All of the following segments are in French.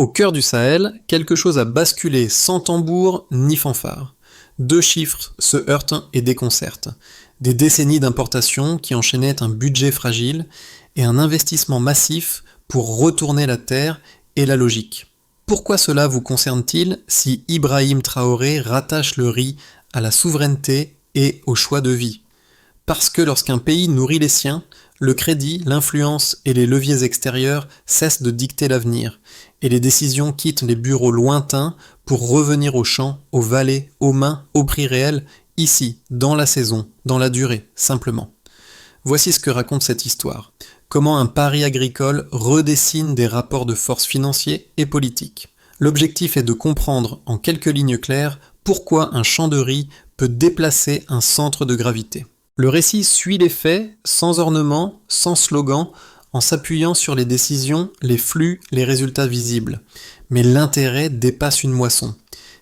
Au cœur du Sahel, quelque chose a basculé sans tambour ni fanfare. Deux chiffres se heurtent et déconcertent. Des décennies d'importation qui enchaînaient un budget fragile et un investissement massif pour retourner la terre et la logique. Pourquoi cela vous concerne-t-il si Ibrahim Traoré rattache le riz à la souveraineté et au choix de vie ? Parce que lorsqu'un pays nourrit les siens, le crédit, l'influence et les leviers extérieurs cessent de dicter l'avenir, et les décisions quittent les bureaux lointains pour revenir aux champs, aux vallées, aux mains, au prix réel, ici, dans la saison, dans la durée, simplement. Voici ce que raconte cette histoire. Comment un pari agricole redessine des rapports de force financiers et politiques. L'objectif est de comprendre, en quelques lignes claires, pourquoi un champ de riz peut déplacer un centre de gravité. Le récit suit les faits, sans ornement, sans slogan, en s'appuyant sur les décisions, les flux, les résultats visibles. Mais l'intérêt dépasse une moisson.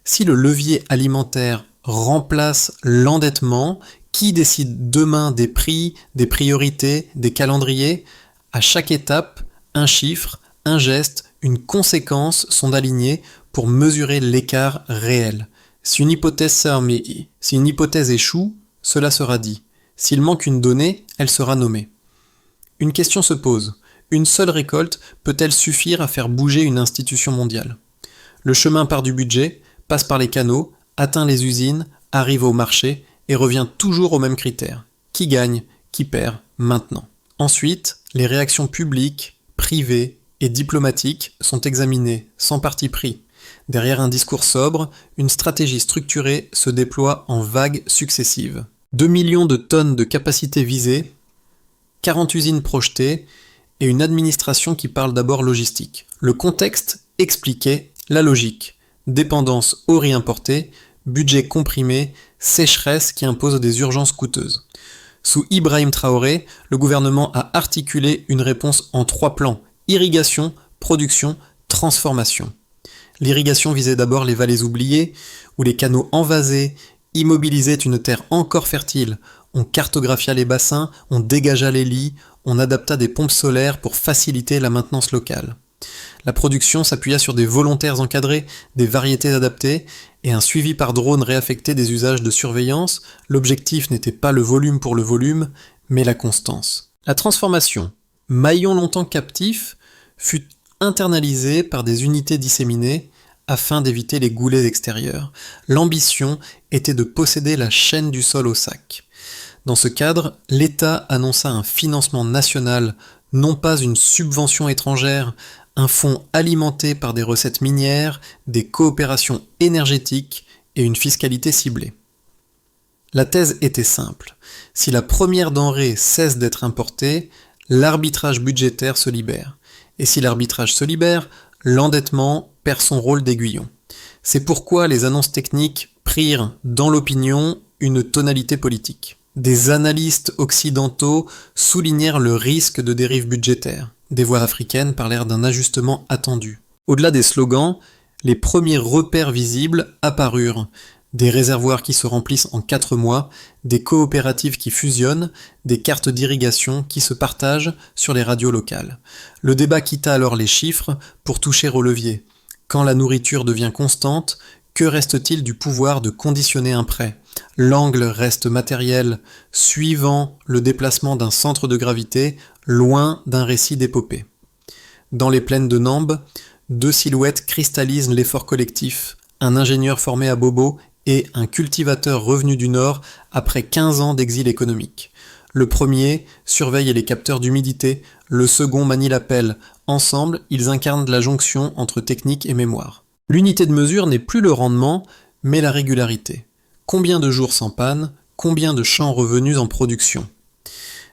Si le levier alimentaire remplace l'endettement, qui décide demain des prix, des priorités, des calendriers ? À chaque étape, un chiffre, un geste, une conséquence sont alignés pour mesurer l'écart réel. Si une hypothèse échoue, cela sera dit. S'il manque une donnée, elle sera nommée. Une question se pose. Une seule récolte peut-elle suffire à faire bouger une institution mondiale ? Le chemin part du budget, passe par les canaux, atteint les usines, arrive au marché et revient toujours aux mêmes critères. Qui gagne ? Qui perd ? Maintenant. Ensuite, les réactions publiques, privées et diplomatiques sont examinées, sans parti pris. Derrière un discours sobre, une stratégie structurée se déploie en vagues successives. 2 millions de tonnes de capacité visée, 40 usines projetées et une administration qui parle d'abord logistique. Le contexte expliquait la logique. Dépendance au riz importé, budget comprimé, sécheresse qui impose des urgences coûteuses. Sous Ibrahim Traoré, le gouvernement a articulé une réponse en 3 plans. Irrigation, production, transformation. L'irrigation visait d'abord les vallées oubliées, où les canaux envasés immobilisaient une terre encore fertile. On cartographia les bassins, on dégagea les lits, on adapta des pompes solaires pour faciliter la maintenance locale. La production s'appuya sur des volontaires encadrés, des variétés adaptées et un suivi par drone réaffecté des usages de surveillance. L'objectif n'était pas le volume pour le volume, mais la constance. La transformation, maillon longtemps captif, fut internalisée par des unités disséminées afin d'éviter les goulets extérieurs. L'ambition était de posséder la chaîne du sol au sac. Dans ce cadre, l'État annonça un financement national, non pas une subvention étrangère, un fonds alimenté par des recettes minières, des coopérations énergétiques et une fiscalité ciblée. La thèse était simple. Si la première denrée cesse d'être importée, l'arbitrage budgétaire se libère. Et si l'arbitrage se libère, l'endettement perd son rôle d'aiguillon. C'est pourquoi les annonces techniques prirent, dans l'opinion, une tonalité politique. Des analystes occidentaux soulignèrent le risque de dérive budgétaire. Des voix africaines parlèrent d'un ajustement attendu. Au-delà des slogans, les premiers repères visibles apparurent. Des réservoirs qui se remplissent en 4 mois, des coopératives qui fusionnent, des cartes d'irrigation qui se partagent sur les radios locales. Le débat quitta alors les chiffres pour toucher au levier. Quand la nourriture devient constante, que reste-t-il du pouvoir de conditionner un prêt ? L'angle reste matériel, suivant le déplacement d'un centre de gravité, loin d'un récit d'épopée. Dans les plaines de Nambes, 2 silhouettes cristallisent l'effort collectif, un ingénieur formé à Bobo et un cultivateur revenu du Nord après 15 ans d'exil économique. Le premier surveille les capteurs d'humidité, le second manie la pelle. Ensemble, ils incarnent la jonction entre technique et mémoire. L'unité de mesure n'est plus le rendement, mais la régularité. Combien de jours sans panne, combien de champs revenus en production ?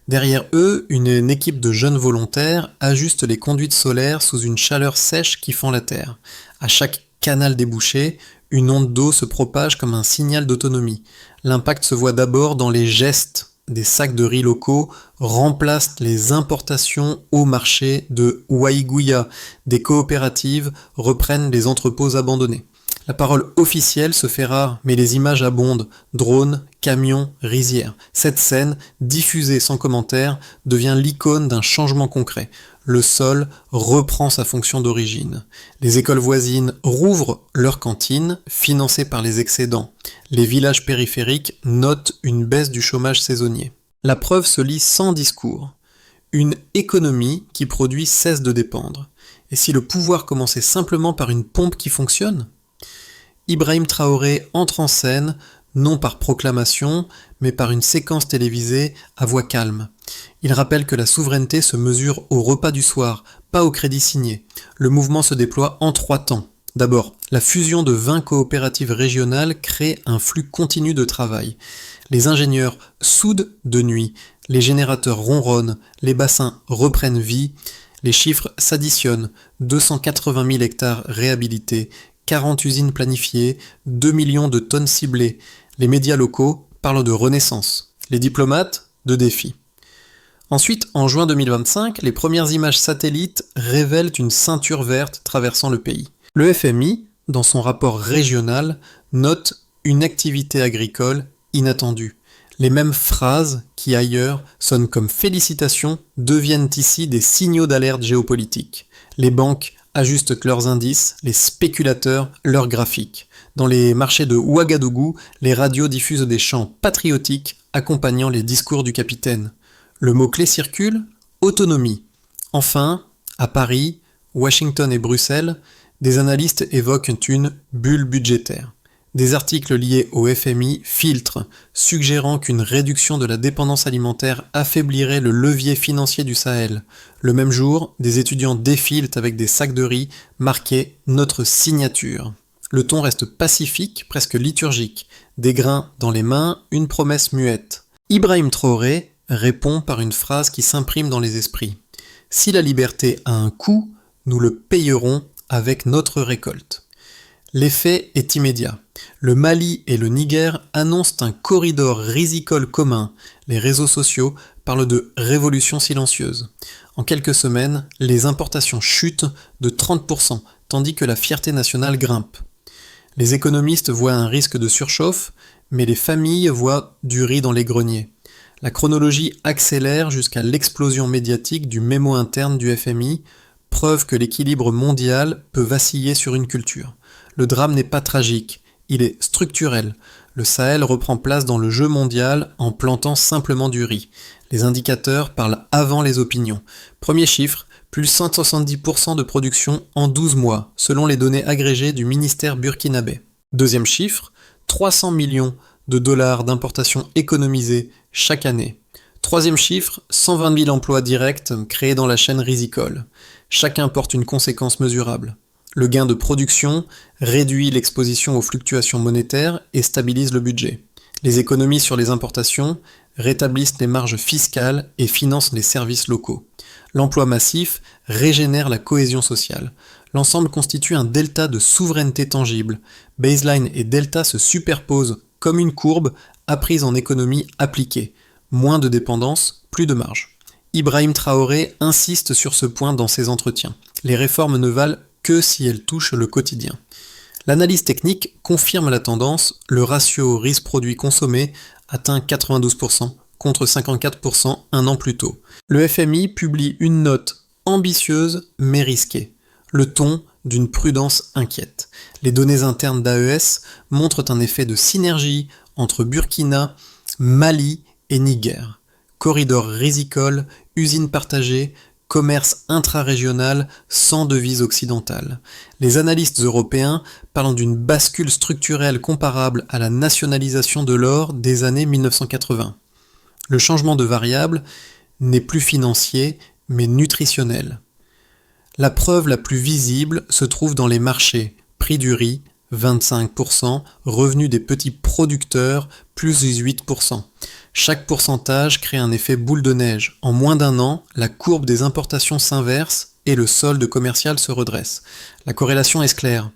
Derrière eux, une équipe de jeunes volontaires ajuste les conduites solaires sous une chaleur sèche qui fend la terre. À chaque canal débouché, une onde d'eau se propage comme un signal d'autonomie. L'impact se voit d'abord dans les gestes. Des sacs de riz locaux remplacent les importations au marché de Waïgouya. Des coopératives reprennent les entrepôts abandonnés. La parole officielle se fait rare, mais les images abondent. Drones, camions, rizières. Cette scène, diffusée sans commentaire, devient l'icône d'un changement concret. le sol reprend sa fonction d'origine. Les écoles voisines rouvrent leurs cantines, financées par les excédents. Les villages périphériques notent une baisse du chômage saisonnier. La preuve se lit sans discours. Une économie qui produit cesse de dépendre. Et si le pouvoir commençait simplement par une pompe qui fonctionne ? Ibrahim Traoré entre en scène, non par proclamation, mais par une séquence télévisée à voix calme. Il rappelle que la souveraineté se mesure au repas du soir, pas au crédit signé. Le mouvement se déploie en 3 temps. D'abord, la fusion de 20 coopératives régionales crée un flux continu de travail. Les ingénieurs soudent de nuit, les générateurs ronronnent, les bassins reprennent vie, les chiffres s'additionnent, 280 000 hectares réhabilités, 40 usines planifiées, 2 millions de tonnes ciblées. Les médias locaux parlent de renaissance, les diplomates de défi. Ensuite, en juin 2025, les premières images satellites révèlent une ceinture verte traversant le pays. Le FMI, dans son rapport régional, note une activité agricole inattendue. Les mêmes phrases qui ailleurs sonnent comme félicitations deviennent ici des signaux d'alerte géopolitique. Les banques ajustent leurs indices, les spéculateurs leurs graphiques. Dans les marchés de Ouagadougou, les radios diffusent des chants patriotiques accompagnant les discours du capitaine. Le mot-clé circule, autonomie. Enfin, à Paris, Washington et Bruxelles, des analystes évoquent une bulle budgétaire. Des articles liés au FMI filtrent, suggérant qu'une réduction de la dépendance alimentaire affaiblirait le levier financier du Sahel. Le même jour, des étudiants défilent avec des sacs de riz marqués « Notre signature ». Le ton reste pacifique, presque liturgique. Des grains dans les mains, une promesse muette. Ibrahim Traoré répond par une phrase qui s'imprime dans les esprits. « Si la liberté a un coût, nous le payerons avec notre récolte ». L'effet est immédiat. Le Mali et le Niger annoncent un corridor risicole commun. Les réseaux sociaux parlent de révolution silencieuse. En quelques semaines, les importations chutent de 30%, tandis que la fierté nationale grimpe. Les économistes voient un risque de surchauffe, mais les familles voient du riz dans les greniers. La chronologie accélère jusqu'à l'explosion médiatique du mémo interne du FMI, preuve que l'équilibre mondial peut vaciller sur une culture. Le drame n'est pas tragique, il est structurel. Le Sahel reprend place dans le jeu mondial en plantant simplement du riz. Les indicateurs parlent avant les opinions. Premier chiffre, plus 170% de production en 12 mois, selon les données agrégées du ministère burkinabé. Deuxième chiffre, 300 millions de dollars d'importations économisées chaque année. Troisième chiffre, 120 000 emplois directs créés dans la chaîne risicole. Chacun porte une conséquence mesurable. Le gain de production réduit l'exposition aux fluctuations monétaires et stabilise le budget. Les économies sur les importations rétablissent les marges fiscales et financent les services locaux. L'emploi massif régénère la cohésion sociale. L'ensemble constitue un delta de souveraineté tangible. Baseline et delta se superposent comme une courbe apprise en économie appliquée. Moins de dépendance, plus de marge. Ibrahim Traoré insiste sur ce point dans ses entretiens. Les réformes ne valent que si elles touchent le quotidien. L'analyse technique confirme la tendance, le ratio risque-produit consommé atteint 92% contre 54% un an plus tôt. Le FMI publie une note ambitieuse mais risquée, le ton d'une prudence inquiète. Les données internes d'AES montrent un effet de synergie entre Burkina, Mali et Niger. Corridor risicole, usines partagées, commerce intra-régional sans devise occidentale. Les analystes européens parlent d'une bascule structurelle comparable à la nationalisation de l'or des années 1980. Le changement de variable n'est plus financier, mais nutritionnel. La preuve la plus visible se trouve dans les marchés. Prix du riz, 25%, revenus des petits producteurs, plus 18%. Chaque pourcentage crée un effet boule de neige. En moins d'un an, la courbe des importations s'inverse et le solde commercial se redresse. La corrélation est claire.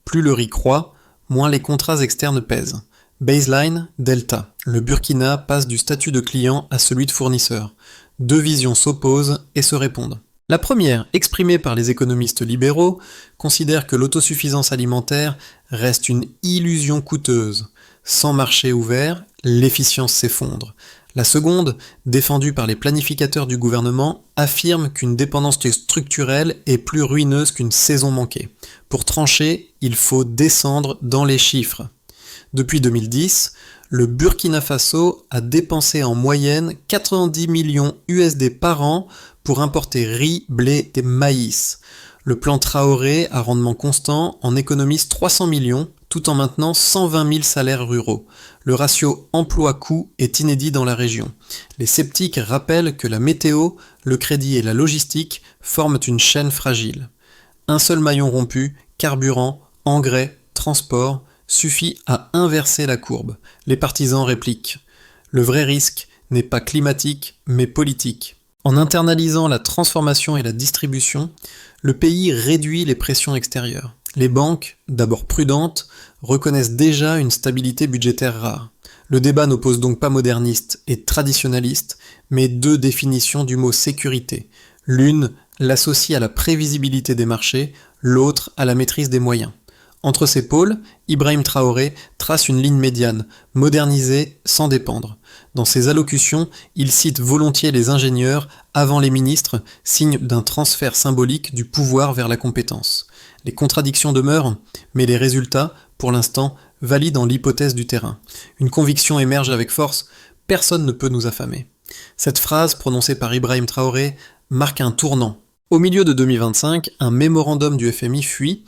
Plus le riz croît, moins les contrats externes pèsent. Baseline, delta. Le Burkina passe du statut de client à celui de fournisseur. Deux visions s'opposent et se répondent. La première, exprimée par les économistes libéraux, considère que l'autosuffisance alimentaire reste une illusion coûteuse. Sans marché ouvert, l'efficience s'effondre. La seconde, défendue par les planificateurs du gouvernement, affirme qu'une dépendance structurelle est plus ruineuse qu'une saison manquée. Pour trancher, il faut descendre dans les chiffres. Depuis 2010, le Burkina Faso a dépensé en moyenne 90 millions USD par an pour importer riz, blé et maïs. Le plan Traoré à rendement constant en économise 300 millions tout en maintenant 120 000 salaires ruraux. Le ratio emploi-coût est inédit dans la région. Les sceptiques rappellent que la météo, le crédit et la logistique forment une chaîne fragile. Un seul maillon rompu, carburant, engrais, transport, suffit à inverser la courbe. Les partisans répliquent. Le vrai risque n'est pas climatique, mais politique. En internalisant la transformation et la distribution, le pays réduit les pressions extérieures. Les banques, d'abord prudentes, reconnaissent déjà une stabilité budgétaire rare. Le débat n'oppose donc pas moderniste et traditionnaliste, mais deux définitions du mot sécurité. L'une l'associe à la prévisibilité des marchés, l'autre à la maîtrise des moyens. Entre ces pôles, Ibrahim Traoré trace une ligne médiane, moderniser sans dépendre. Dans ses allocutions, il cite volontiers les ingénieurs avant les ministres, signe d'un transfert symbolique du pouvoir vers la compétence. Les contradictions demeurent, mais les résultats, pour l'instant, valident l'hypothèse du terrain. Une conviction émerge avec force, personne ne peut nous affamer. Cette phrase, prononcée par Ibrahim Traoré, marque un tournant. Au milieu de 2025, un mémorandum du FMI fuit.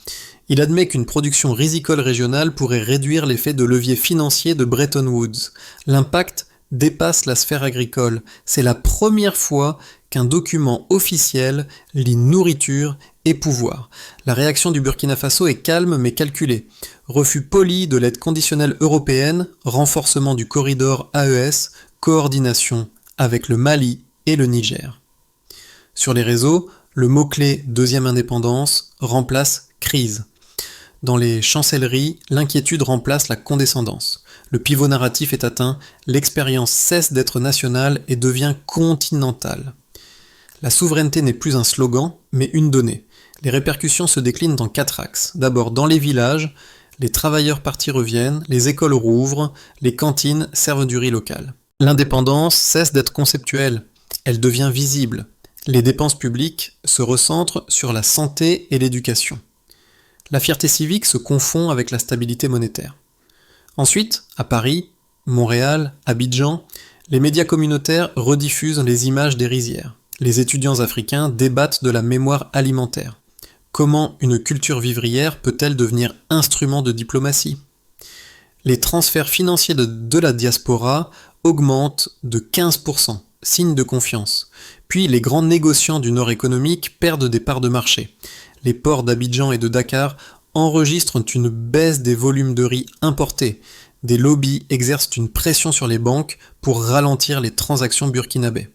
Il admet qu'une production risicole régionale pourrait réduire l'effet de levier financier de Bretton Woods. L'impact dépasse la sphère agricole. C'est la première fois qu'un document officiel lie nourriture et pouvoir. La réaction du Burkina Faso est calme mais calculée. Refus poli de l'aide conditionnelle européenne, renforcement du corridor AES, coordination avec le Mali et le Niger. Sur les réseaux, le mot-clé « deuxième indépendance » remplace « crise ». Dans les chancelleries, l'inquiétude remplace la condescendance. Le pivot narratif est atteint, l'expérience cesse d'être nationale et devient continentale. La souveraineté n'est plus un slogan, mais une donnée. Les répercussions se déclinent dans 4 axes. D'abord, dans les villages, les travailleurs partis reviennent, les écoles rouvrent, les cantines servent du riz local. L'indépendance cesse d'être conceptuelle, elle devient visible. Les dépenses publiques se recentrent sur la santé et l'éducation. La fierté civique se confond avec la stabilité monétaire. Ensuite, à Paris, Montréal, Abidjan, les médias communautaires rediffusent les images des rizières. Les étudiants africains débattent de la mémoire alimentaire. Comment une culture vivrière peut-elle devenir instrument de diplomatie ? Les transferts financiers de la diaspora augmentent de 15%, signe de confiance. Puis les grands négociants du Nord économique perdent des parts de marché. Les ports d'Abidjan et de Dakar enregistrent une baisse des volumes de riz importés. Des lobbies exercent une pression sur les banques pour ralentir les transactions burkinabées.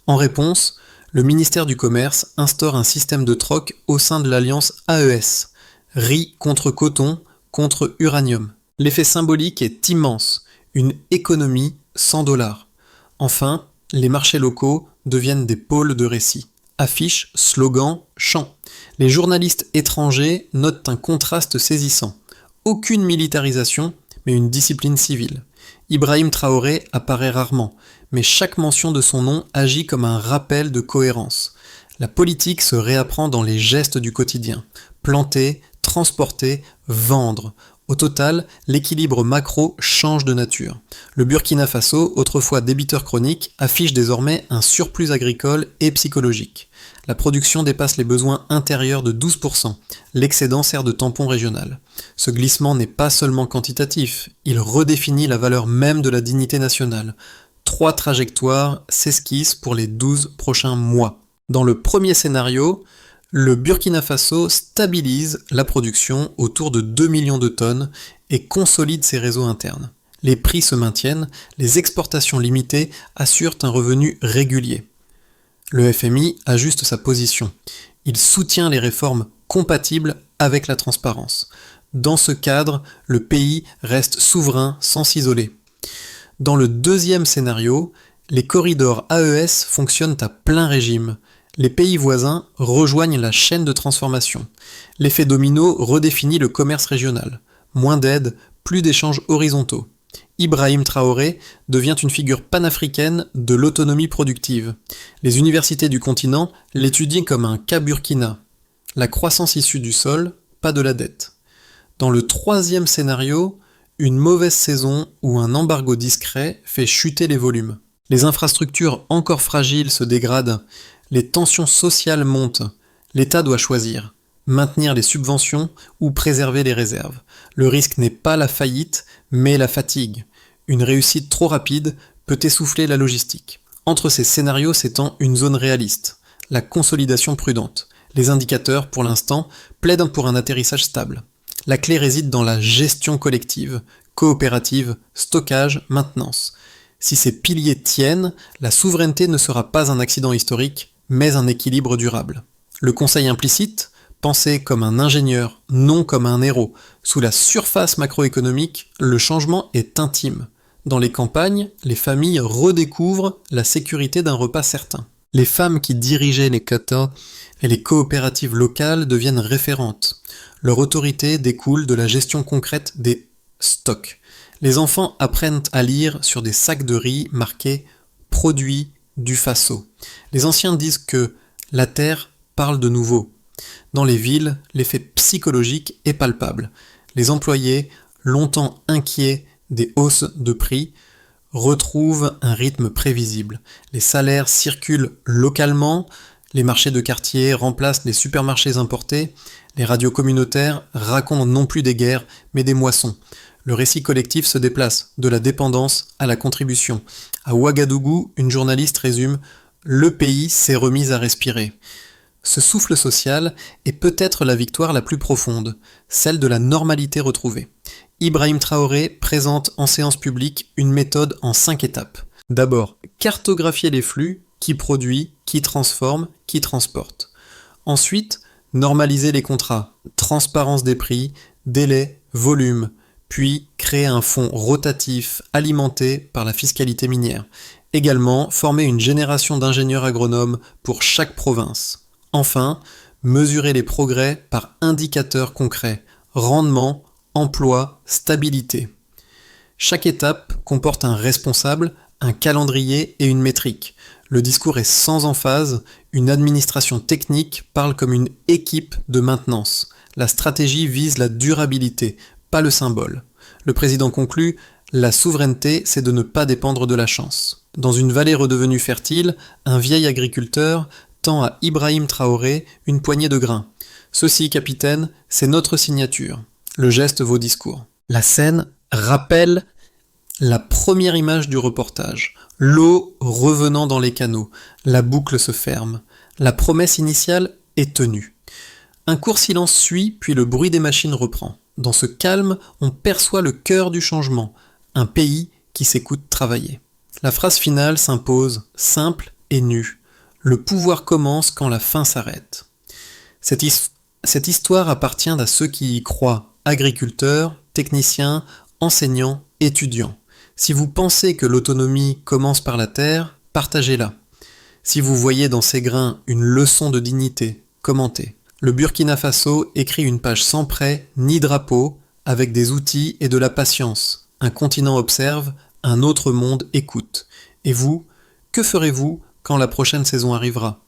En réponse, le ministère du Commerce instaure un système de troc au sein de l'alliance AES. Riz contre coton contre uranium. L'effet symbolique est immense. Une économie sans dollars. Enfin, les marchés locaux deviennent des pôles de récit. Affiches, slogans, chants. Les journalistes étrangers notent un contraste saisissant. Aucune militarisation, mais une discipline civile. Ibrahim Traoré apparaît rarement, mais chaque mention de son nom agit comme un rappel de cohérence. La politique se réapprend dans les gestes du quotidien. Planter, transporter, vendre. Au total, l'équilibre macro change de nature. Le Burkina Faso, autrefois débiteur chronique, affiche désormais un surplus agricole et psychologique. La production dépasse les besoins intérieurs de 12%. L'excédent sert de tampon régional. Ce glissement n'est pas seulement quantitatif, il redéfinit la valeur même de la dignité nationale. 3 trajectoires s'esquissent pour les 12 prochains mois. Dans le premier scénario, le Burkina Faso stabilise la production autour de 2 millions de tonnes et consolide ses réseaux internes. Les prix se maintiennent, les exportations limitées assurent un revenu régulier. Le FMI ajuste sa position. Il soutient les réformes compatibles avec la transparence. Dans ce cadre, le pays reste souverain sans s'isoler. Dans le deuxième scénario, les corridors AES fonctionnent à plein régime. Les pays voisins rejoignent la chaîne de transformation. L'effet domino redéfinit le commerce régional. Moins d'aide, plus d'échanges horizontaux. Ibrahim Traoré devient une figure panafricaine de l'autonomie productive. Les universités du continent l'étudient comme un cas Burkina. La croissance issue du sol, pas de la dette. Dans le troisième scénario, une mauvaise saison ou un embargo discret fait chuter les volumes. Les infrastructures encore fragiles se dégradent, les tensions sociales montent. L'État doit choisir, maintenir les subventions ou préserver les réserves. Le risque n'est pas la faillite, mais la fatigue. Une réussite trop rapide peut essouffler la logistique. Entre ces scénarios s'étend une zone réaliste, la consolidation prudente. Les indicateurs, pour l'instant, plaident pour un atterrissage stable. La clé réside dans la gestion collective, coopérative, stockage, maintenance. Si ces piliers tiennent, la souveraineté ne sera pas un accident historique, mais un équilibre durable. Le conseil implicite, pensé comme un ingénieur, non comme un héros. Sous la surface macroéconomique, le changement est intime. Dans les campagnes, les familles redécouvrent la sécurité d'un repas certain. Les femmes qui dirigeaient les katas et les coopératives locales deviennent référentes. Leur autorité découle de la gestion concrète des stocks. Les enfants apprennent à lire sur des sacs de riz marqués « Produits du Faso ». Les anciens disent que la terre parle de nouveau. Dans les villes, l'effet psychologique est palpable. Les employés, longtemps inquiets des hausses de prix, retrouvent un rythme prévisible. Les salaires circulent localement, les marchés de quartier remplacent les supermarchés importés, les radios communautaires racontent non plus des guerres, mais des moissons. Le récit collectif se déplace de la dépendance à la contribution. À Ouagadougou, une journaliste résume « Le pays s'est remis à respirer ». Ce souffle social est peut-être la victoire la plus profonde, celle de la normalité retrouvée. Ibrahim Traoré présente en séance publique une méthode en 5 étapes. D'abord, cartographier les flux, qui produit, qui transforme, qui transporte. Ensuite, normaliser les contrats, transparence des prix, délai, volume, puis créer un fonds rotatif alimenté par la fiscalité minière. Également, former une génération d'ingénieurs agronomes pour chaque province. Enfin, mesurer les progrès par indicateurs concrets, rendement, emploi, stabilité. Chaque étape comporte un responsable, un calendrier et une métrique. Le discours est sans emphase, une administration technique parle comme une équipe de maintenance. La stratégie vise la durabilité, pas le symbole. Le président conclut « La souveraineté, c'est de ne pas dépendre de la chance ». Dans une vallée redevenue fertile, un vieil agriculteur tend à Ibrahim Traoré une poignée de grains. « Ceci, capitaine, c'est notre signature. » Le geste vaut discours. La scène rappelle la première image du reportage. L'eau revenant dans les canaux. La boucle se ferme. La promesse initiale est tenue. Un court silence suit, puis le bruit des machines reprend. Dans ce calme, on perçoit le cœur du changement. Un pays qui s'écoute travailler. La phrase finale s'impose, simple et nue. Le pouvoir commence quand la fin s'arrête. Cette histoire appartient à ceux qui y croient, agriculteurs, techniciens, enseignants, étudiants. Si vous pensez que l'autonomie commence par la terre, partagez-la. Si vous voyez dans ces grains une leçon de dignité, commentez. Le Burkina Faso écrit une page sans prêt ni drapeau, avec des outils et de la patience. Un continent observe, un autre monde écoute. Et vous, que ferez-vous quand la prochaine saison arrivera ?